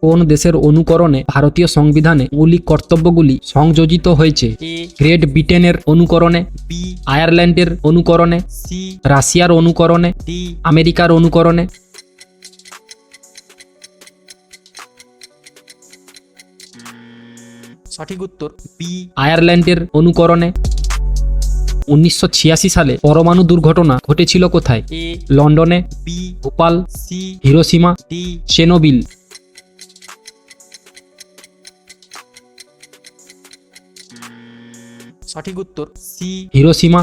কোন দেশের অনুকরণে ভারতীয় সংবিধানে মৌলিক কর্তব্যগুলি সংযোজিত হয়েছে? গ্রেট ব্রিটেনের অনুকরণে, আয়ারল্যান্ডের অনুকরণে, রাশিয়ার অনুকরণে, আমেরিকার অনুকরণে। সঠিক উত্তর বি, আয়ারল্যান্ডের অনুকরণে। 1986 সালে পরমাণু দুর্ঘটনা ঘটেছিল কোথায়? এ, লন্ডনে, B, Bhopal, C, Hiroshima, D. Chernobyl. সঠিক উত্তর সি, হিরোশিমা।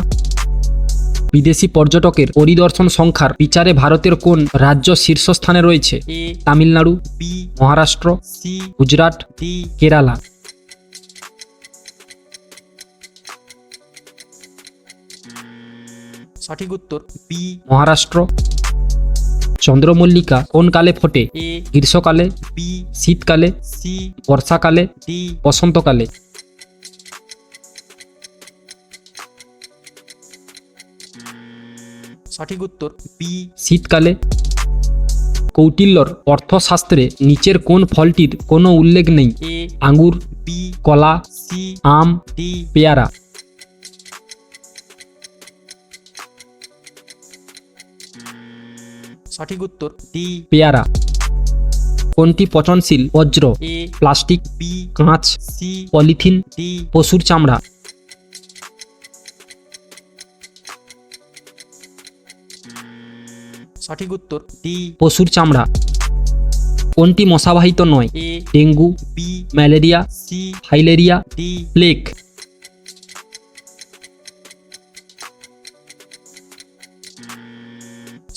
বিদেশি পর্যটকের পরিদর্শন সংখ্যার বিচারে ভারতের কোন রাজ্য শীর্ষস্থানে রয়েছে? A, Tamil Nadu, B, Maharashtra, C, Gujarat, D. Kerala. সঠিক উত্তর বি, মহারাষ্ট্র। চন্দ্রমল্লিকা কোন কালে ফোটে? এ, গ্রীষ্মকালে, বি, শীতকালে, সি, বর্ষাকালে, ডি। বসন্তকালে। সঠিক উত্তর বি, শীতকালে। কৌটিল্যর অর্থশাস্ত্রে নিচের কোন ফলটির কোনো উল্লেখ নেই? এ, আঙ্গুর, বি, কলা, সি, আম, ডি। পেয়ারা। সঠিক উত্তর ডি, পেয়ারা। কোনটি পচনশীল বজ্র? এ, প্লাস্টিক, বি, কাঁচ, সি, পলিথিন, ডি। পশুর চামড়া। সঠিক উত্তর ডি, পশুর চামড়া। কোনটি মশাবাহিত নয়? A, dengue, B, malaria, C, filaria, D. Plague.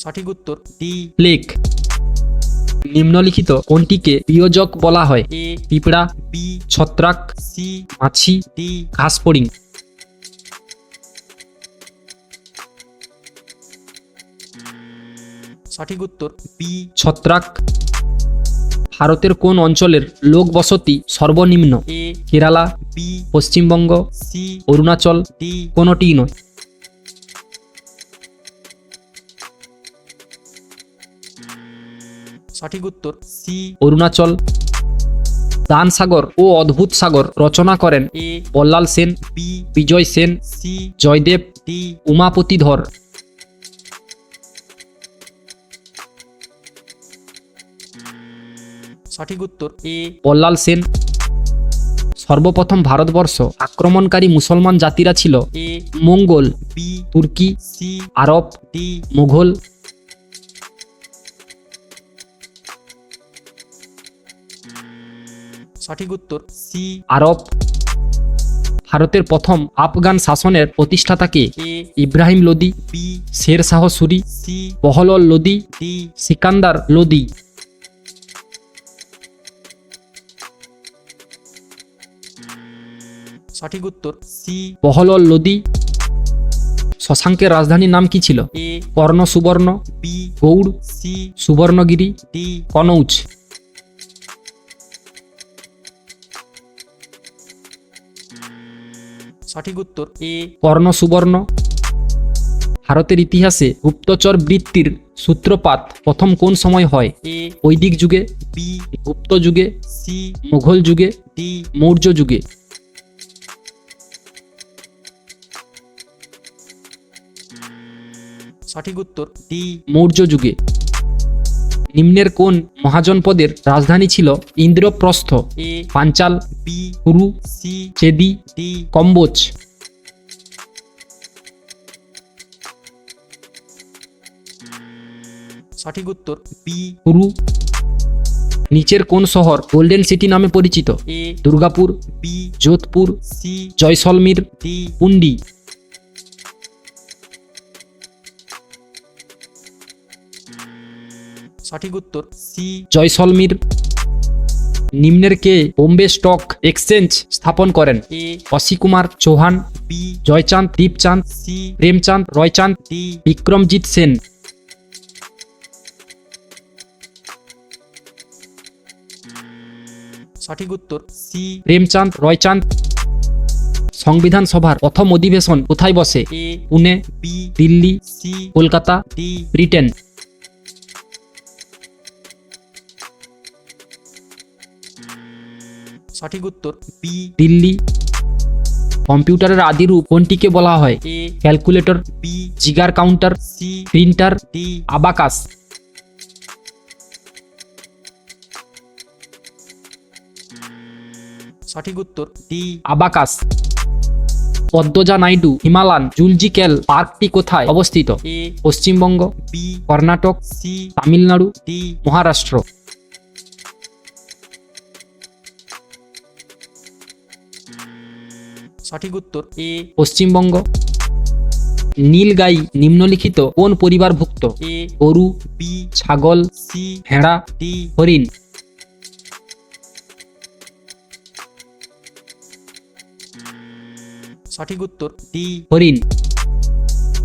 সঠিক উত্তর ডি, প্লেগ। নিম্নলিখিত কোনটিকে বিয়োজক বলা হয়? এ, পিঁপড়া, বি, ছত্রাক, সি, মাছি, ডি। ঘাসফড়িং। সঠিক উত্তর বি, ছত্রাক। ভারতের কোন অঞ্চলের লোক বসতি সর্বনিম্ন? A, Kerala, B, Paschimbanga, C, Arunachal, D. কোনোটিই নয়। সঠিক উত্তর সি, অরুণাচল। দান সাগর ও অদ্ভুত সাগর রচনা করেন এ, বল্লাল সেন, বি, বিজয় সেন, সি, জয়দেব, ডি। উমাপতি ধর। সঠিক উত্তর এ, বল্লাল সেন। সর্বপ্রথম ভারতবর্ষ আক্রমণকারী মুসলমান জাতিরা ছিল এ, মঙ্গোল, বি, তুর্কি, সি, আরব, ডি। মুঘল। সঠিক উত্তর সি, আরব। ভারতের প্রথম আফগান শাসনের প্রতিষ্ঠাতাকে? এ, Ibrahim Lodi, B, Sher Shah Suri, C, বহলল Lodi, D. Sikandar Lodi. সঠিক উত্তর সি, বহলল লোদি। শশাঙ্কের রাজধানীর নাম কি ছিল? A, Karna Subarna, B, Gaur, C, Subarnagiri, D. Kanauj. সঠিক উত্তর এ, কর্ণ সুবর্ণ। ভারতের ইতিহাসে গুপ্তচর বৃত্তির সূত্রপাত প্রথম কোন সময় হয়? এ, বৈদিক যুগে, বি, গুপ্ত যুগে, সি, মুঘল যুগে, ডি। মৌর্য যুগে। সঠিক উত্তর ডি, মৌর্য যুগে। নিম্নের কোন মহাজনপদের রাজধানী ছিল Indraprastha? A, Panchal, B, Kuru, C, Chedi, D. Kamboj. সঠিক উত্তর বি, কুরু। নিচের কোন শহর গোল্ডেন সিটি নামে পরিচিত? A, Durgapur, B, Jodhpur, C, Jaisalmer, D. Pundi. সঠিক উত্তর সি, জয়সলমীর। নিম্নের কে বোম্বে স্টক এক্সচেঞ্জ স্থাপন করেন? A, Asi Kumar Chauhan, B, Jaychand Dipchand, C, Premchand Roychand, D. Bikramjit Sen. সঠিক উত্তর সি, প্রেমচাঁদ রয়চাঁদ। সংবিধান সভার প্রথম অধিবেশন কোথায় বসে? A, Pune, B, Delhi, C, Kolkata, D. Britain. সঠিক উত্তর বি। দিল্লি। কম্পিউটারের আদিরূপ কোনটিকে বলা হয়? A, calculator, B, Geiger counter, C, printer, D. Abacus. সঠিক উত্তর D. Abacus. Padmaja Naidu Himalayan zoological পার্কটি কোথায় অবস্থিত? A, Paschimbanga, B, Karnataka, C, Tamil Nadu, D. Maharashtra. সঠিক উত্তর এ, পশ্চিমবঙ্গ। নীলগাই নিম্নলিখিত কোন পরিবারভুক্ত? এ, গরু, বি, ছাগল, সি, ভেড়া, ডি। হরিণ। সঠিক উত্তর ডি। হরিণ।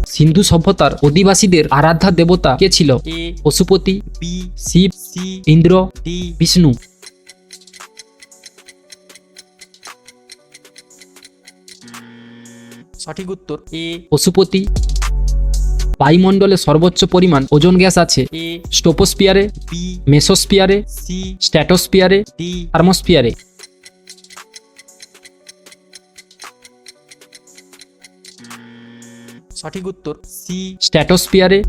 সিন্ধু সভ্যতার অধিবাসীদের আরাধ্যা দেবতা কে ছিল? A, Pashupati, B, Shiva, C, Indra, D. Vishnu. সঠিক উত্তর এ, পশুপতি। বায়ুমণ্ডলে সর্বোচ্চ পরিমাণ ওজোন গ্যাস আছে? এ, স্টোপোস্পিয়ারে, বি, মেসোস্পিয়ারে, সি, স্ট্র্যাটোস্পিয়ারে, ডি। থার্মোস্পিয়ারে। সঠিক উত্তর সি, স্ট্র্যাটোস্পিয়ারে।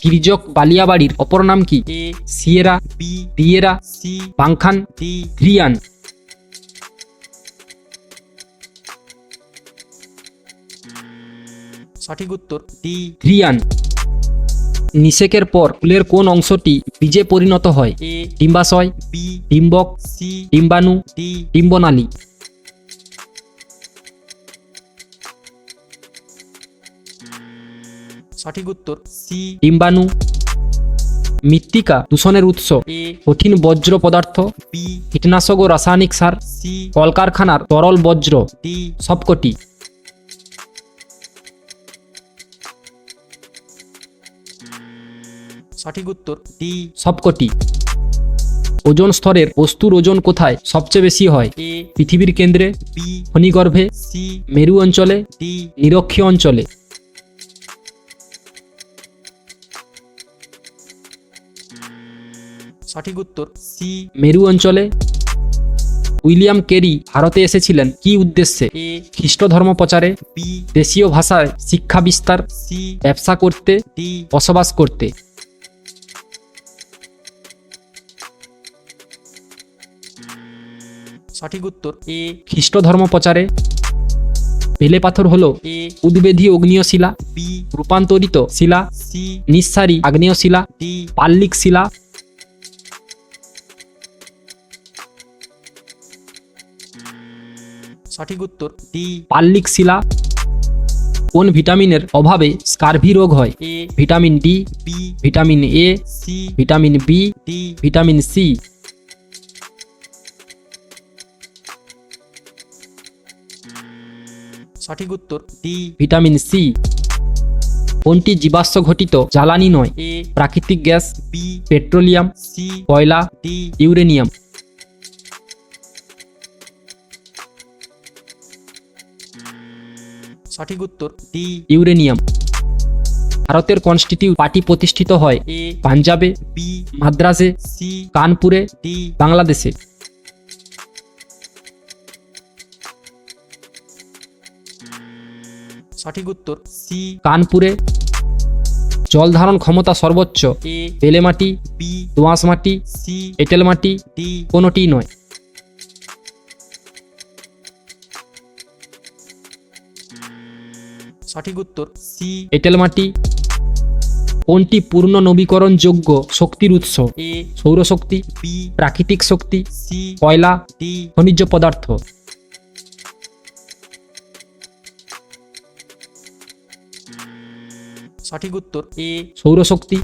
তির্যক বালিয়াবাড়ির অপর নাম কি? এ, সিয়েরা, বি, দিয়েরা, সি, বাংখান, ডি। ঘ্রিয়ান। সঠিক উত্তর ডি। ঘ্রিয়ান। নিষেকের পর ফুলের কোন অংশটি বীজে পরিণত হয়? এ, ডিম্বাশয়, বি, ডিম্বক, সি, ডিম্বাণু, ডি। ডিম্বনালী। সঠিক উত্তর সি, ডিম্বাণু। মৃত্তিকা দূষণের উৎস? এ, কঠিন বজ্র পদার্থ, বি, কীটনাশক ও রাসায়নিক সার, সি, কলকারখানার তরল বজ্র, ডি। সবকটি। সঠিক উত্তর ডি। সবকটি। ওজোন স্তরের বস্তুর ওজন কোথায় সবচেয়ে বেশি হয়? এ, পৃথিবীর কেন্দ্রে, বি, খনিগর্ভে, সি, মেরু অঞ্চলে, ডি। নিরক্ষীয় অঞ্চলে। সঠিক উত্তর সি, মেরু অঞ্চলে। উইলিয়াম কেরি ভারতে এসেছিলেন কি উদ্দেশ্যে? এ, খ্রিস্ট ধর্ম প্রচারে, বি, দেশীয় ভাষায় শিক্ষা বিস্তার, সি, ব্যবসা করতে, ডি। বসবাস করতে। সঠিক উত্তর এ, খ্রিস্ট ধর্ম প্রচারে। বেলে পাথর হল এ, উদ্বেধী অগ্নিয় শিলা, বি, রূপান্তরিত শিলা, সি, নিঃসারী আগ্নেয় শিলা, ডি। পাললিক শিলা। সঠিক উত্তর ডি। পাললিক শিলা। কোন ভিটামিনের অভাবে স্কারভি রোগ হয়? A, vitamin D, B, vitamin A, C, vitamin B, D. Vitamin C. সঠিক উত্তর ডি। Vitamin C. কোনটি জীবাশ্ম ঘটিত জ্বালানি নয়? এ, প্রাকৃতিক গ্যাস, বি, পেট্রোলিয়াম, সি, কয়লা, ডি। ইউরেনিয়াম। সঠিক উত্তর ডি। ইউরেনিয়াম। ভারতের কনস্টিটিউট পার্টি প্রতিষ্ঠিত হয় এ, পাঞ্জাবে, বি, মাদ্রাসে, সি, কানপুরে, ডি। বাংলাদেশে। সঠিক উত্তর সি, কানপুরে। জল ধারণ ক্ষমতা সর্বোচ্চ? এ, বেলে মাটি, বি, দোআঁশ মাটি, সি, এঁটেল মাটি, ডি। কোনোটিই নয়। সঠিক উত্তর সি, এঁটেল মাটি। কোনটি পূর্ণ নবীকরণযোগ্য শক্তির উৎস? এ, সৌরশক্তি, বি, প্রাকৃতিক শক্তি, সি, কয়লা, ডি। খনিজ পদার্থ। সঠিক উত্তর এ, সৌরশক্তি।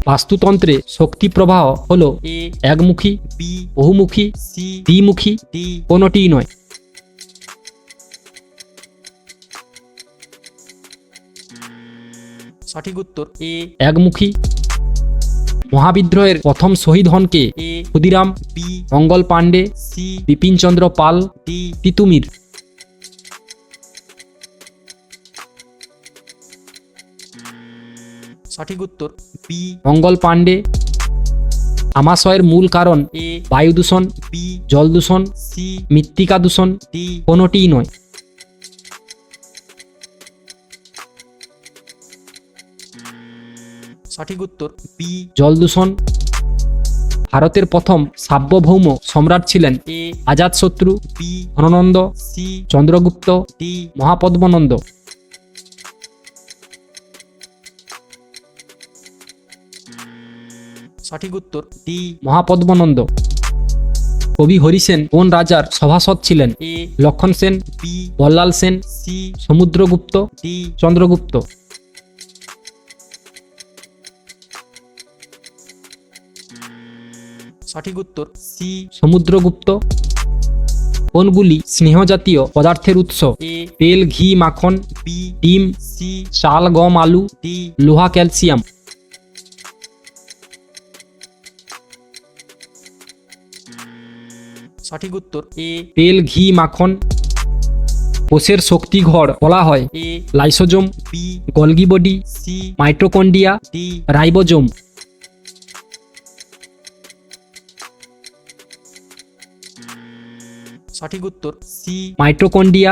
বাস্তুতন্ত্রে শক্তি প্রবাহ হল এ, একমুখী, বি, বহুমুখী, সি, দ্বিমুখী, ডি। কোনোটিই নয়। সঠিক উত্তর এ, একমুখী। মহাবিদ্রোহের প্রথম শহীদ হন কে? এ, ক্ষুদিরাম, বি, মঙ্গল পাণ্ডে, সি, বিপিনচন্দ্র পাল, ডি। তিতুমির। সঠিক উত্তর বি, মঙ্গল পাণ্ডে। আমাশয়ের মূল কারণ এ বায়ু দূষণ, বি জল দূষণ, সি মৃত্তিকা দূষণ, ডি কোনোটিই নয়। সঠিক উত্তর বি জল দূষণ। ভারতের প্রথম সার্বভৌম সম্রাট ছিলেন A Ajatashatru, B Dhanananda, C Chandragupta, D Mahapadmananda. সঠিক উত্তর ডি মহাপদ্মনন্দ। কবি হরিসেন কোন রাজার সভাসদ ছিলেন? A Lakshman Sen, B Ballal Sen, C Samudragupta, D Chandragupta. সঠিক উত্তর সি সমুদ্রগুপ্ত। কোনগুলি স্নেহজাতীয় পদার্থের উৎস? এ তেল, ঘি, মাখন, বি ডিম, সি চাল, গম, আলু, ডি লোহা, ক্যালসিয়াম। সঠিক উত্তর এ তেল, ঘি, মাখন। কোষের শক্তিঘর বলা হয় A lysosome, B Golgi body, C mitochondria, D ribosome. সঠিক উত্তর সি মাইটোকন্ড্রিয়া।